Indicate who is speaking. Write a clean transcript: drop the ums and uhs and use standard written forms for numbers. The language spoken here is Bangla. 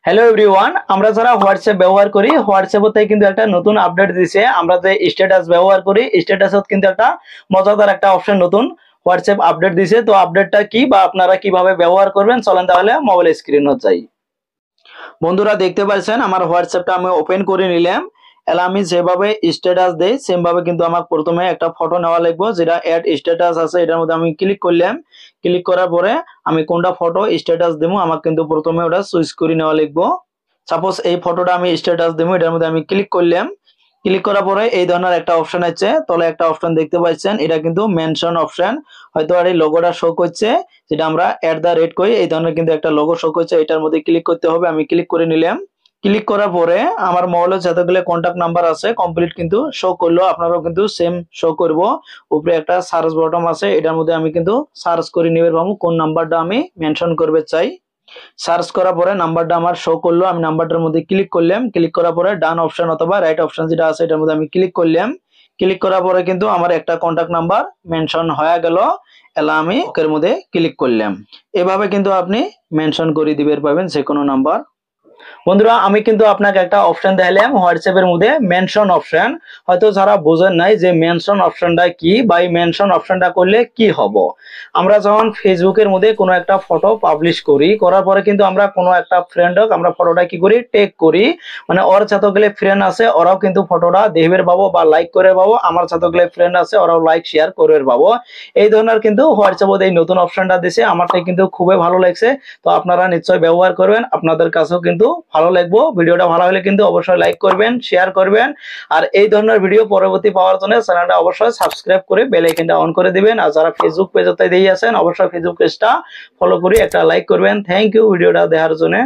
Speaker 1: হ্যালো এভরিওয়ান, আমরা যারা হোয়াটসঅ্যাপ ব্যবহার করি হোয়াটসঅ্যাপে কিন্তু একটা নতুন আপডেট দিয়েছে। আমরা যে স্ট্যাটাস ব্যবহার করি স্ট্যাটাসত কিন্তু একটা মজাদার একটা অপশন নতুন হোয়াটসঅ্যাপ আপডেট দিয়েছে। তো আপডেটটা কি বা আপনারা কিভাবে ব্যবহার করবেন চলেন তাহলে মোবাইল স্ক্রিনে যাই। বন্ধুরা দেখতে পাচ্ছেন আমার হোয়াটসঅ্যাপটা আমি ওপেন করে নিলাম। এলা আমি যেভাবে স্ট্যাটাস দেই সেম ভাবে কিন্তু আমাকে প্রথমে একটা ফটো নেওয়া লাগবে, যেটা অ্যাড স্ট্যাটাস আছে এটার মধ্যে আমি ক্লিক করলাম। ক্লিক করার পরে আমি কোনটা ফটো স্ট্যাটাস দেবো আমাকে কিন্তু প্রথমে ওটা চুজ করে নেওয়া লাগবে। সাপোজ এই ফটোটা আমি স্ট্যাটাস দেবো, এটার মধ্যে আমি ক্লিক করলাম। ক্লিক করার পরে এই ধরনের একটা অপশন আছে, তলে একটা অপশন দেখতে পাচ্ছেন, এটা কিন্তু মেনশন অপশন। হয়তো আর এই লোগোটা শো করছে, যেটা আমরা @ করি, এই ধরনের কিন্তু একটা লোগো শো করছে, এটার মধ্যে ক্লিক করতে হবে। আমি ক্লিক করে নিলাম। ক্লিক করার পরে আমার মোবাইলে যতগুলো কন্টাক্ট নাম্বার আছে কমপ্লিট কিন্তু শো করলো, আপনারাও কিন্তু সেম শো করব। উপরে একটা সার্চ বটন আছে, এটার মধ্যে আমি কিন্তু সার্চ করে নিবে পাবো কোন নাম্বারটা আমি মেনশন করবে চাই। সার্চ করার পরে নাম্বারটা আমার শো করলো, আমি নাম্বারটার মধ্যে ক্লিক করলাম। ক্লিক করার পরে ডান অপশন অথবা রাইট অপশন যেটা আছে এটার মধ্যে আমি ক্লিক করলাম। ক্লিক করার পরে কিন্তু আমার একটা কন্টাক্ট নাম্বার মেনশন হয়ে গেল। এলা আমি ওকের মধ্যে ক্লিক করলাম। এভাবে কিন্তু আপনি মেনশন করে দিতে পারবেন যে কোনো নাম্বার। বন্ধুরা আমি কিন্তু আপনাকে একটা অপশন দেখালাম হোয়াটসঅ্যাপের মধ্যে মেনশন অপশন। হয়তো যারা বোঝেন নাই যে মেনশন অপশনটা কি বা এই মেনশন অপশনটা করলে কি হব। আমরা যখন ফেসবুকের মধ্যে কোনো একটা ফটো পাবলিশ করি, করার পরে কিন্তু আমরা কোনো একটা ফ্রেন্ডক আমরা ফটোটা কি করি ট্যাগ করি, মানে ওর যতগুলো ফ্রেন্ড আছে ওরাও কিন্তু ফটোটা দেখবে পাবো বা লাইক করে পাবো, আমার যতগুলো ফ্রেন্ড আছে ওরাও লাইক শেয়ার করে পাবো। এই ধরনের কিন্তু হোয়াটসঅ্যাপে এই নতুন অপশনটা দিছে, আমারটা কিন্তু খুবই ভালো লাগছে। তো আপনারা নিশ্চয়ই ব্যবহার করবেন, আপনাদের কাছেও কিন্তু ভালো লাগবে। ভিডিওটা ভালো হলে কিন্তু অবশ্যই লাইক করবেন, শেয়ার করবেন। আর এই ধরনের ভিডিও পরবর্তী পাওয়ার জন্য চ্যানেলটা অবশ্যই সাবস্ক্রাইব করে বেল আইকনটা অন করে দিবেন। আর যারা ফেসবুক পেজে দিয়ে আছেন অবশ্যই ফেসবুক পেজটা ফলো করে একটা লাইক করবেন। থ্যাংক ইউ ভিডিওটা দেখার জন্য।